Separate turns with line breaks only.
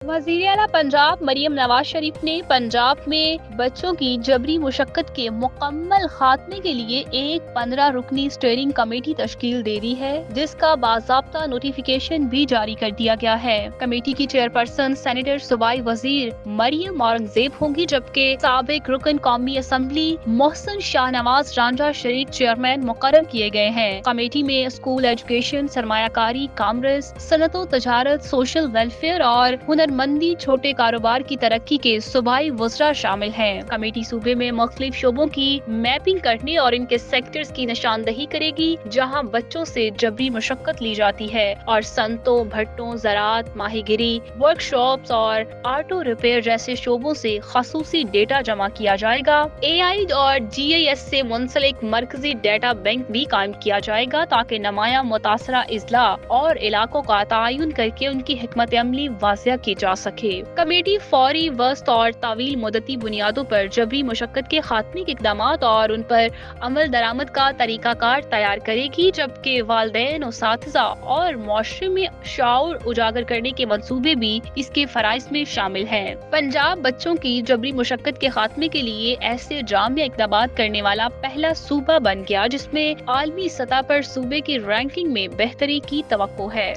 वज़ीर आला पंजाब मरियम नवाज शरीफ ने पंजाब में बच्चों की जबरी मुशक्कत के मुकम्मल खात्मे के लिए एक 15 रुकनी स्टीयरिंग कमेटी तश्कील दे दी है, जिसका बाज़ाब्ता नोटिफिकेशन भी जारी कर दिया गया है। कमेटी की चेयरपर्सन सेनेटर सूबाई वजीर मरियम औरंगजेब होंगी, जबकि साबिक रुकन कौमी असम्बली मोहसिन शाहनवाज रांझा शरीक चेयरमैन मुकर्रर किए गए हैं। कमेटी में स्कूल एजुकेशन, सरमायाकारी, कॉमर्स, सनतो तजारत, सोशल वेलफेयर और हुनरमंदी, छोटे कारोबार की तरक्की के सूबाई वज़रा शामिल हैं। कमेटी सूबे में मुख्तलिफ शोबों की मैपिंग करने और इनके सेक्टर्स की निशानदही करेगी जहां बच्चों से जबरी मुशक्कत ली जाती है, और सनतों, भट्टों, ज़राअत, माहीगिरी, वर्कशॉप्स और ऑटो रिपेयर जैसे शोबों से खसूसी डेटा जमा किया जाएगा। AI और GIS से मुंसलिक मरकजी डेटा बैंक भी कायम किया जाएगा, ताकि नुमाया मुतासरा इजला और इलाकों का तयन करके उनकी हिकमत अमली वाज़िया की जा सके। कमेटी फौरी, वस्त और तावील मुद्दती बुनियादों पर जबरी मुशक्कत के खात्मे के इक़दामात और उन पर अमल दरामद का तरीकाकार तैयार करेगी, जबकि वालिदैन, उसातिज़ा और मुआशरे में शऊर उजागर करने के मंसूबे भी इसके फराइज़ में शामिल हैं। पंजाब बच्चों की जबरी मुशक्कत के खात्मे के लिए ऐसे जामिया इक़दामात करने वाला पहला सूबा बन गया, जिसमें आलमी सतह पर सूबे की रैंकिंग में बेहतरी की तवक्को है।